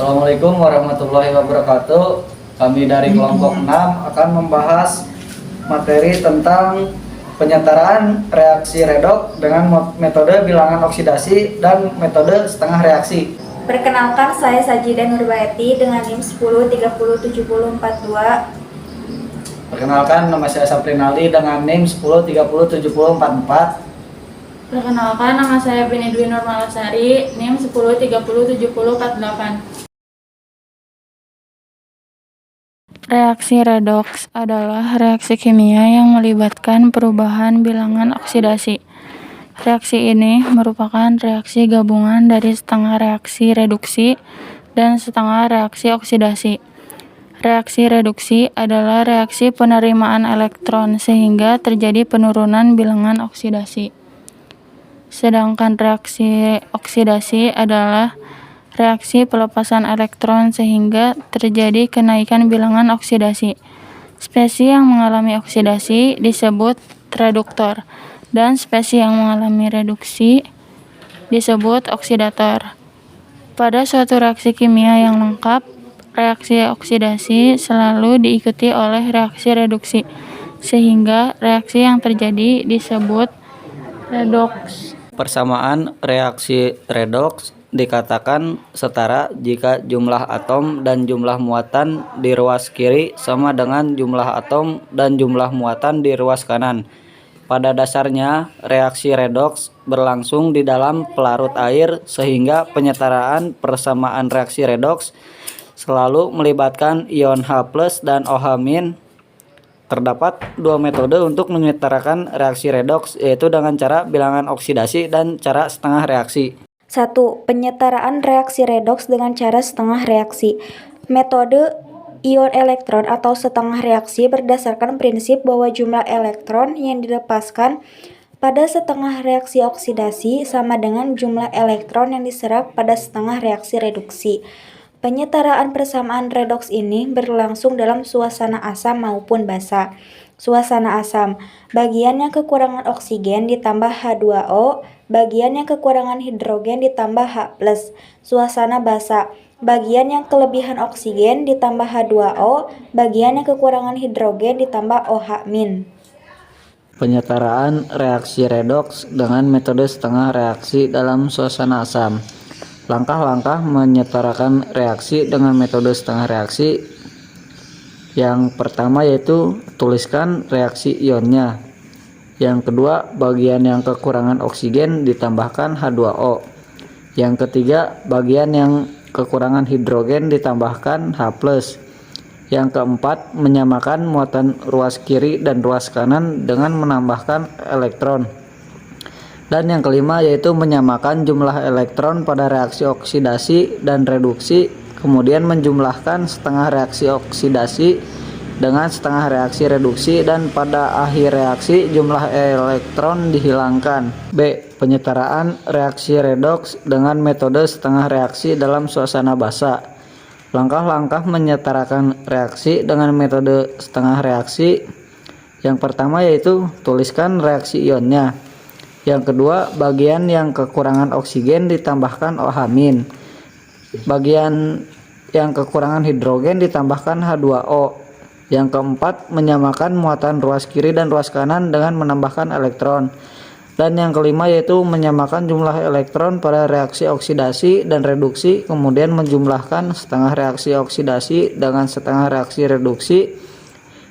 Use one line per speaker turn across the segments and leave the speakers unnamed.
Assalamualaikum warahmatullahi wabarakatuh. Kami dari kelompok 6 akan membahas materi tentang penyetaraan reaksi redoks dengan metode bilangan oksidasi dan metode setengah reaksi.
Perkenalkan, saya Sajida Nurbaeti dengan NIM 10307042.
Perkenalkan, nama saya Saprinali dengan NIM 10307044.
Perkenalkan, nama saya Beni Dwi Nurmalasari, NIM 10307048. Reaksi redoks adalah reaksi kimia yang melibatkan perubahan bilangan oksidasi. Reaksi ini merupakan reaksi gabungan dari setengah reaksi reduksi dan setengah reaksi oksidasi. Reaksi reduksi adalah reaksi penerimaan elektron sehingga terjadi penurunan bilangan oksidasi. Sedangkan reaksi oksidasi adalah reaksi pelepasan elektron sehingga terjadi kenaikan bilangan oksidasi. Spesies yang mengalami oksidasi disebut reduktor dan spesies yang mengalami reduksi disebut oksidator. Pada suatu reaksi kimia yang lengkap, reaksi oksidasi selalu diikuti oleh reaksi reduksi, sehingga reaksi yang terjadi disebut redoks.
Persamaan reaksi redoks dikatakan setara jika jumlah atom dan jumlah muatan di ruas kiri sama dengan jumlah atom dan jumlah muatan di ruas kanan. Pada dasarnya, reaksi redoks berlangsung di dalam pelarut air sehingga penyetaraan persamaan reaksi redoks selalu melibatkan ion H+ dan OH-. Terdapat dua metode untuk menyetarakan reaksi redoks, yaitu dengan cara bilangan oksidasi dan cara setengah reaksi.
1. Penyetaraan reaksi redoks dengan cara setengah reaksi. Metode ion elektron atau setengah reaksi berdasarkan prinsip bahwa jumlah elektron yang dilepaskan pada setengah reaksi oksidasi sama dengan jumlah elektron yang diserap pada setengah reaksi reduksi. Penyetaraan persamaan redoks ini berlangsung dalam suasana asam maupun basa. Suasana asam, bagian yang kekurangan oksigen ditambah H2O, bagian yang kekurangan hidrogen ditambah H+. Suasana basa, bagian yang kelebihan oksigen ditambah H2O, bagian yang kekurangan hidrogen ditambah OH-.
Penyetaraan reaksi redoks dengan metode setengah reaksi dalam suasana asam. Langkah-langkah menyetarakan reaksi dengan metode setengah reaksi. Yang pertama yaitu tuliskan reaksi ionnya. Yang kedua, bagian yang kekurangan oksigen ditambahkan H2O. Yang ketiga, bagian yang kekurangan hidrogen ditambahkan H+. Yang keempat, menyamakan muatan ruas kiri dan ruas kanan dengan menambahkan elektron. Dan yang kelima yaitu menyamakan jumlah elektron pada reaksi oksidasi dan reduksi, kemudian menjumlahkan setengah reaksi oksidasi dengan setengah reaksi reduksi, dan pada akhir reaksi jumlah elektron dihilangkan. B. Penyetaraan reaksi redoks dengan metode setengah reaksi dalam suasana basa. Langkah-langkah menyetarakan reaksi dengan metode setengah reaksi. Yang pertama yaitu tuliskan reaksi ionnya. Yang kedua, bagian yang kekurangan oksigen ditambahkan OH-. Bagian yang kekurangan hidrogen ditambahkan H2O. Yang keempat, menyamakan muatan ruas kiri dan ruas kanan dengan menambahkan elektron. Dan yang kelima yaitu menyamakan jumlah elektron pada reaksi oksidasi dan reduksi, kemudian menjumlahkan setengah reaksi oksidasi dengan setengah reaksi reduksi,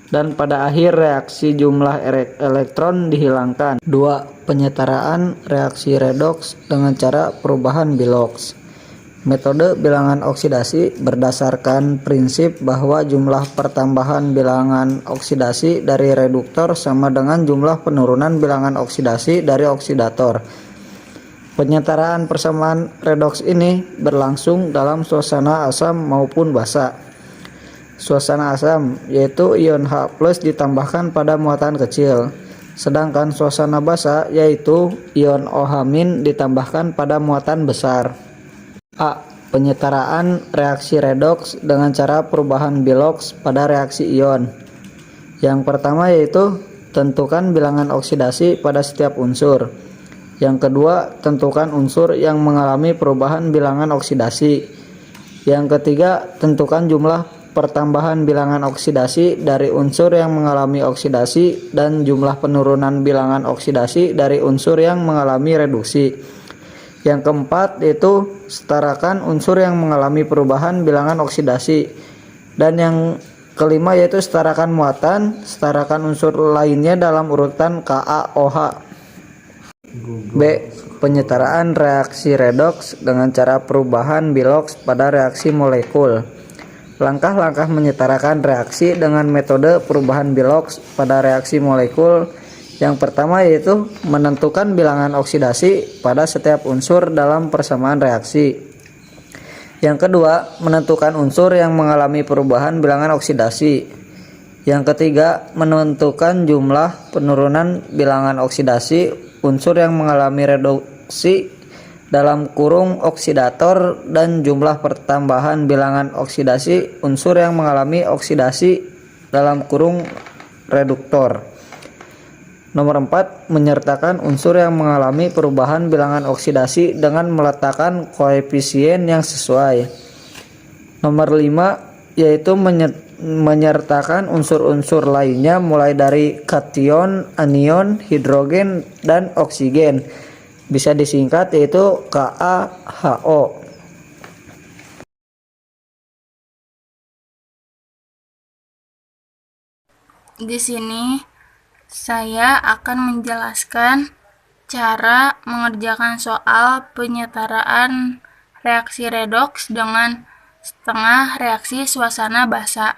dan pada akhir reaksi jumlah elektron dihilangkan. 2. Penyetaraan reaksi redoks dengan cara perubahan biloks. Metode bilangan oksidasi berdasarkan prinsip bahwa jumlah pertambahan bilangan oksidasi dari reduktor sama dengan jumlah penurunan bilangan oksidasi dari oksidator. Penyetaraan persamaan redoks ini berlangsung dalam suasana asam maupun basa. Suasana asam yaitu ion H+ ditambahkan pada muatan kecil, sedangkan suasana basa yaitu ion OH- ditambahkan pada muatan besar. A. Penyetaraan reaksi redoks dengan cara perubahan biloks pada reaksi ion. Yang pertama yaitu tentukan bilangan oksidasi pada setiap unsur. Yang kedua, tentukan unsur yang mengalami perubahan bilangan oksidasi. Yang ketiga, tentukan jumlah pertambahan bilangan oksidasi dari unsur yang mengalami oksidasi dan jumlah penurunan bilangan oksidasi dari unsur yang mengalami reduksi. Yang keempat yaitu setarakan unsur yang mengalami perubahan bilangan oksidasi. Dan yang kelima yaitu setarakan muatan, setarakan unsur lainnya dalam urutan KaOH. B. Penyetaraan reaksi redoks dengan cara perubahan biloks pada reaksi molekul. Langkah-langkah menyetarakan reaksi dengan metode perubahan biloks pada reaksi molekul. Yang pertama yaitu menentukan bilangan oksidasi pada setiap unsur dalam persamaan reaksi. Yang kedua, menentukan unsur yang mengalami perubahan bilangan oksidasi. Yang ketiga, menentukan jumlah penurunan bilangan oksidasi unsur yang mengalami reduksi dalam kurung oksidator dan jumlah pertambahan bilangan oksidasi unsur yang mengalami oksidasi dalam kurung reduktor. Nomor 4, menyertakan unsur yang mengalami perubahan bilangan oksidasi dengan meletakkan koefisien yang sesuai. Nomor 5, yaitu menyertakan unsur-unsur lainnya mulai dari kation, anion, hidrogen, dan oksigen. Bisa disingkat yaitu KaHO.
Di sini saya akan menjelaskan cara mengerjakan soal penyetaraan reaksi redoks dengan setengah reaksi suasana basa.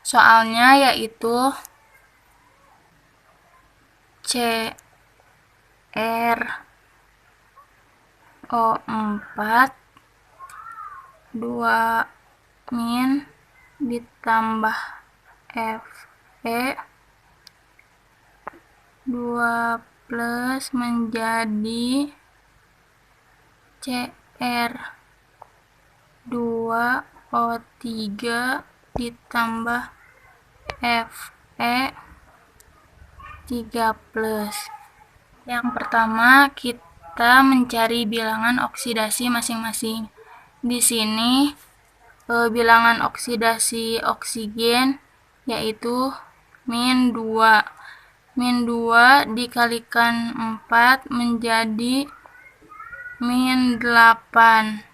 Soalnya yaitu CrO4 2 min ditambah Fe 2 plus menjadi Cr2O3 ditambah Fe 3 plus. Yang pertama kita mencari bilangan oksidasi masing-masing. Di sini bilangan oksidasi oksigen yaitu min 2. Min 2 dikalikan 4 menjadi min 8.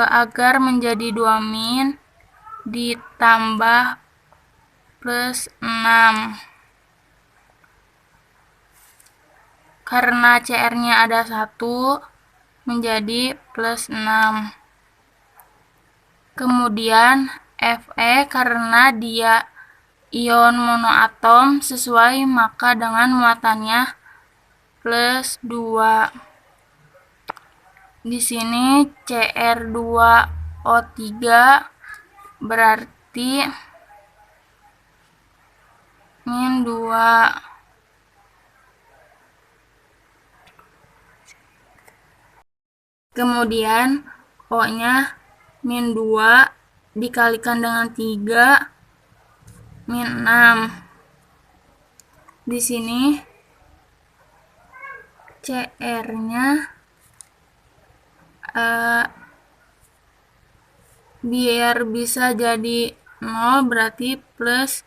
Agar menjadi 2 min ditambah plus 6. Karena CR-nya ada 1 menjadi plus 6. Kemudian Fe karena dia ion monoatom sesuai maka dengan muatannya plus 2. Di sini Cr2O3 berarti min 2. Kemudian O-nya min 2 dikalikan dengan 3 min 6. Di sini CR-nya biar bisa jadi 0 berarti plus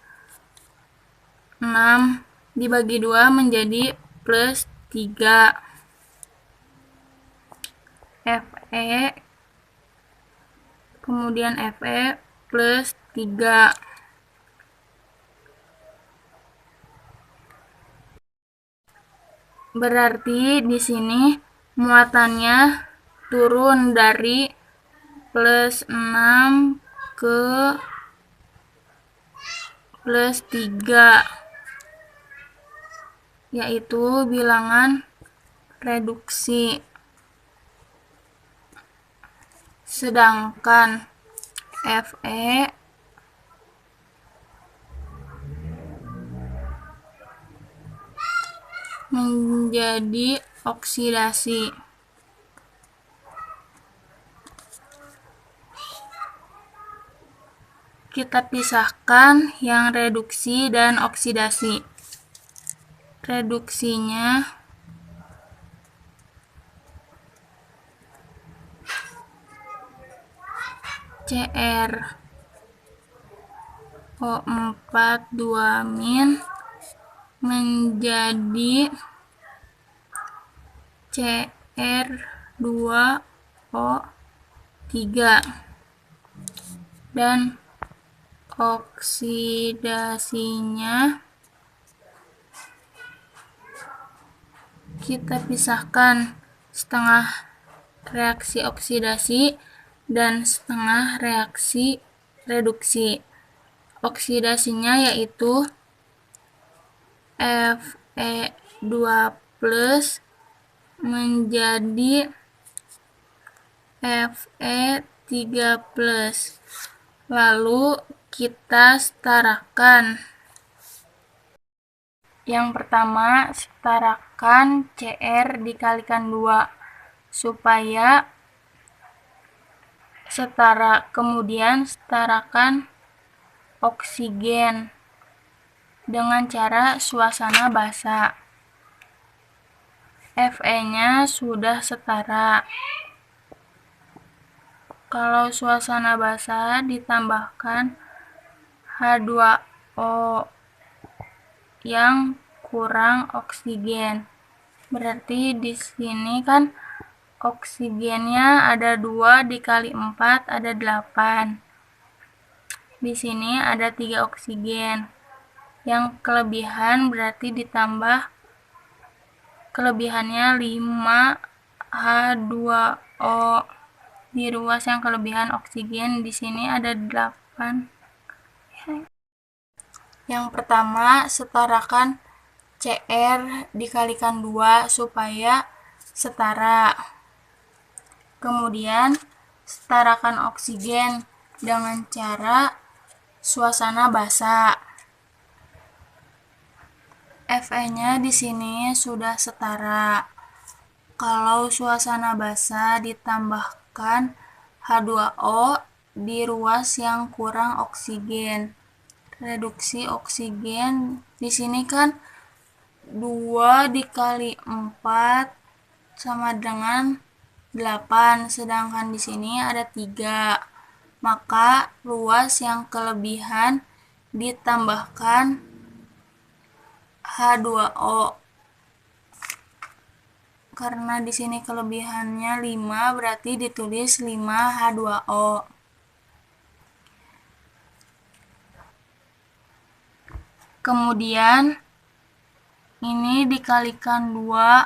6 dibagi 2 menjadi plus 3. Fe kemudian Fe plus 3. Berarti di sini muatannya turun dari plus 6 ke plus 3, yaitu bilangan reduksi. Sedangkan Fe menjadi oksidasi. Kita pisahkan yang reduksi dan oksidasi. Reduksinya CrO4 2- menjadi Cr2O3 dan oksidasinya kita pisahkan, setengah reaksi oksidasi dan setengah reaksi reduksi. Oksidasinya yaitu Fe2+ menjadi Fe3+. Lalu kita setarakan. Yang pertama, setarakan Cr dikalikan 2 supaya setara. Kemudian setarakan oksigen dengan cara suasana basa. Fe-nya sudah setara. Kalau suasana basah ditambahkan H2O yang kurang oksigen. Berarti di sini kan oksigennya ada 2 dikali 4 ada 8. Di sini ada 3 oksigen. Yang kelebihan berarti ditambah kelebihannya 5 H2O. Di ruas yang kelebihan oksigen di sini ada 8. Yang pertama, setarakan Cr dikalikan 2 supaya setara. Kemudian setarakan oksigen dengan cara suasana basa. Fe-nya di sini sudah setara. Kalau suasana basa ditambahkan H2O di ruas yang kurang oksigen. Reduksi oksigen di sini kan 2 dikali 4 sama dengan 8, sedangkan di sini ada 3. Maka ruas yang kelebihan ditambahkan H2O. Karena di sini kelebihannya 5, berarti ditulis 5 H2O. Kemudian ini dikalikan 2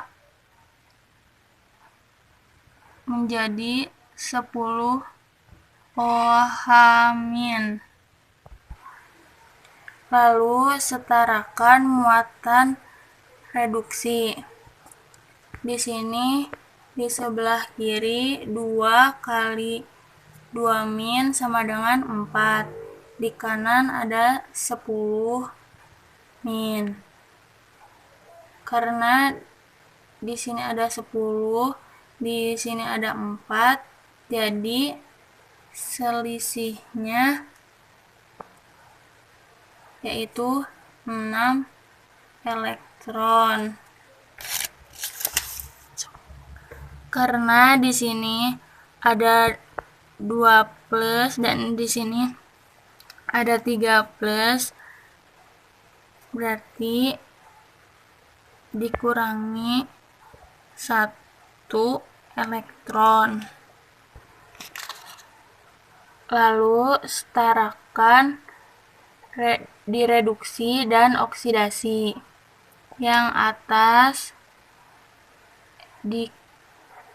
menjadi 10 OH-. Lalu setarakan muatan reduksi. Di sini di sebelah kiri 2 kali 2- sama dengan 4. Di kanan ada 10-. Karena di sini ada 10, di sini ada 4, jadi selisihnya yaitu 6 elektron. Karena di sini ada 2+ dan di sini ada 3+, berarti dikurangi 1 elektron. Lalu setarakan direduksi dan oksidasi. Yang atas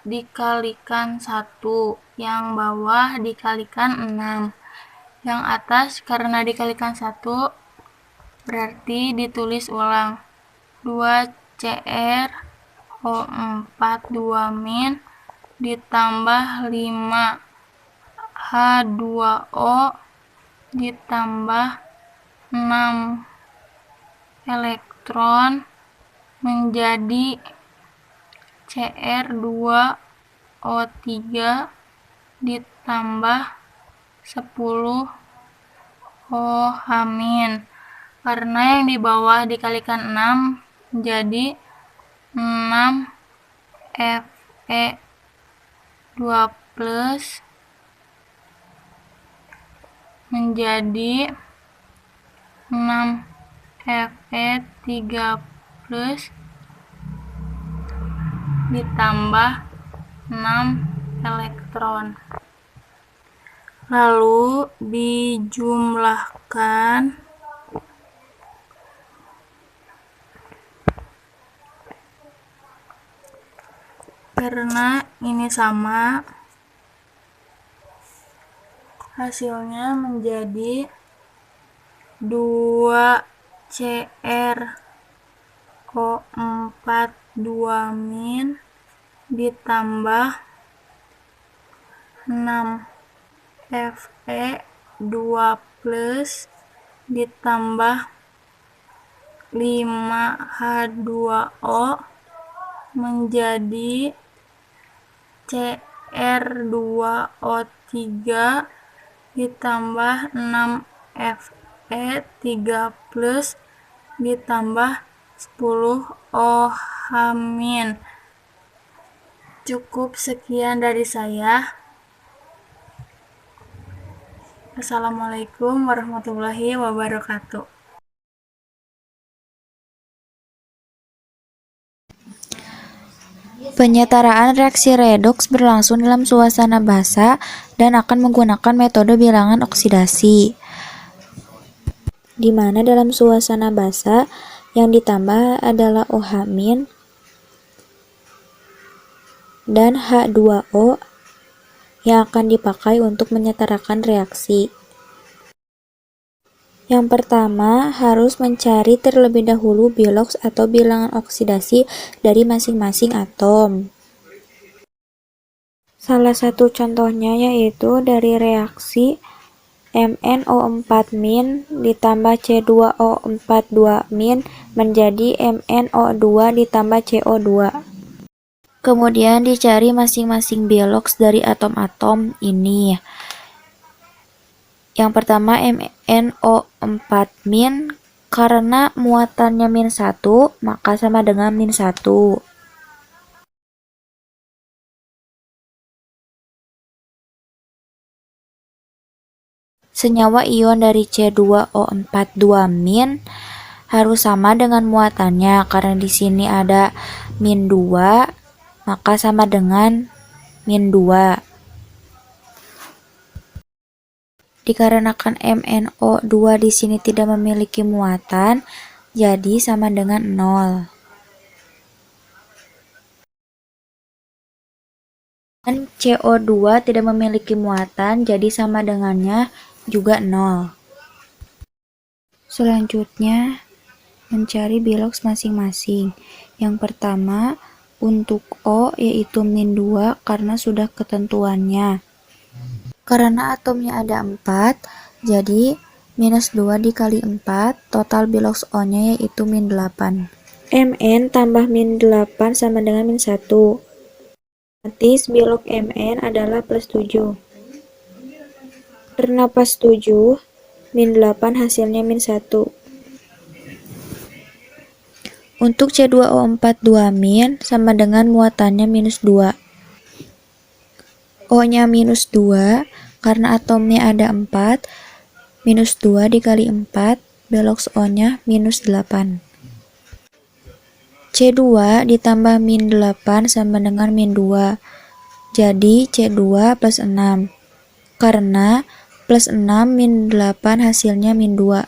dikalikan 1, yang bawah dikalikan 6. Yang atas karena dikalikan 1 berarti ditulis ulang 2 CrO4 2- ditambah 5 H2O ditambah 6 elektron menjadi Cr2O3 ditambah 10 OH-. Karena yang di bawah dikalikan 6 menjadi 6 Fe2+ menjadi 6 Fe3+ ditambah 6 elektron. Lalu dijumlahkan karena ini sama, hasilnya menjadi 2CrO4 2- ditambah 6 Fe2+ ditambah 5H2O menjadi Cr2O3 ditambah 6 Fe3+ ditambah 10 OH-. Cukup sekian dari saya. Assalamualaikum warahmatullahi wabarakatuh.
Penyetaraan reaksi redoks berlangsung dalam suasana basa dan akan menggunakan metode bilangan oksidasi, di mana dalam suasana basa yang ditambah adalah OH- dan H2O yang akan dipakai untuk menyetarakan reaksi. Yang pertama, harus mencari terlebih dahulu biloks atau bilangan oksidasi dari masing-masing atom. Salah satu contohnya yaitu dari reaksi MnO4- ditambah C2O4 2- menjadi MnO2 ditambah CO2. Kemudian dicari masing-masing biloks dari atom-atom ini. Yang pertama MnO4- karena muatannya -1 maka sama dengan -1. Senyawa ion dari C2O4 2- harus sama dengan muatannya karena di sini ada -2 maka sama dengan -2. Dikarenakan MnO2 di sini tidak memiliki muatan, jadi sama dengan 0. Dan CO2 tidak memiliki muatan, jadi sama dengannya juga 0. Selanjutnya, mencari biloks masing-masing. Yang pertama, untuk O yaitu -2 karena sudah ketentuannya. Karena atomnya ada 4, jadi -2 dikali 4, total biloks O-nya yaitu -8. Mn tambah -8 sama dengan -1. Otomatis bilok Mn adalah +7. Karena pas 7, -8 hasilnya -1. Untuk C2O4 2- sama dengan muatannya -2. O-nya -2, karena atomnya ada 4, -2 dikali 4, biloks O-nya -8. C2 ditambah -8 sama dengan -2, jadi C2 plus 6. Karena plus 6 -8 hasilnya -2.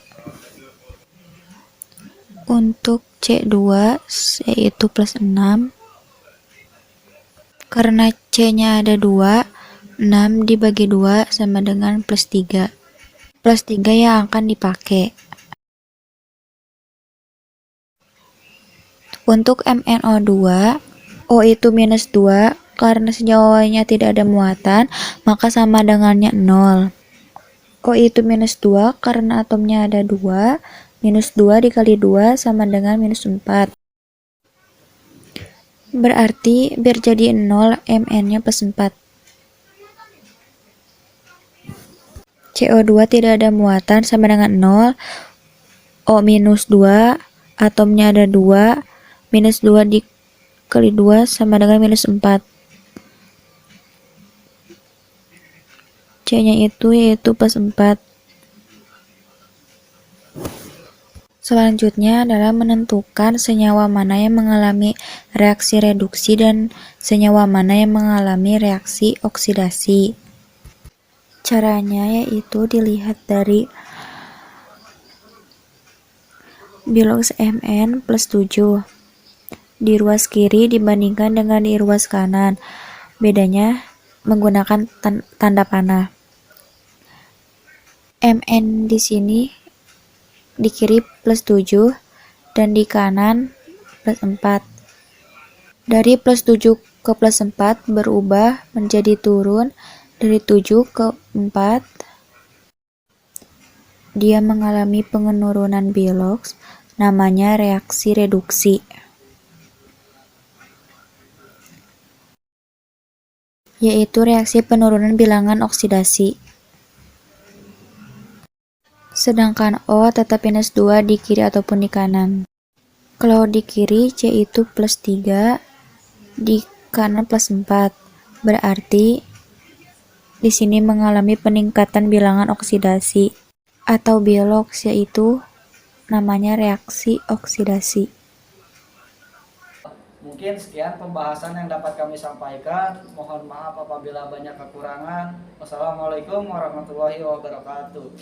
Untuk C2 yaitu plus 6. Karena C-nya ada 2, 6 dibagi 2 sama dengan plus 3. Plus 3 yang akan dipakai. Untuk MnO2, O itu -2, karena senyawanya tidak ada muatan, maka sama dengannya 0. O itu -2, karena atomnya ada 2, -2 dikali 2 sama dengan -4. Berarti biar jadi 0, Mn-nya plus 4. CO2 tidak ada muatan sama dengan 0, O -2, atomnya ada 2, -2 dikali 2 sama dengan -4. C-nya itu yaitu plus 4. Selanjutnya adalah menentukan senyawa mana yang mengalami reaksi reduksi dan senyawa mana yang mengalami reaksi oksidasi. Caranya yaitu dilihat dari bilox Mn plus 7 di ruas kiri dibandingkan dengan di ruas kanan. Bedanya menggunakan tanda panah. Mn di sini di kiri plus 7 dan di kanan plus 4. Dari plus 7 ke plus 4 berubah menjadi turun dari 7 ke 4. Dia mengalami penurunan bilox, namanya reaksi reduksi. Yaitu reaksi penurunan bilangan oksidasi. Sedangkan O tetap minus 2 di kiri ataupun di kanan. Kalau di kiri C itu plus 3, di kanan plus 4. Berarti di sini mengalami peningkatan bilangan oksidasi atau bilox, yaitu namanya reaksi oksidasi.
Mungkin sekian pembahasan yang dapat kami sampaikan. Mohon maaf apabila banyak kekurangan. Wassalamualaikum warahmatullahi wabarakatuh.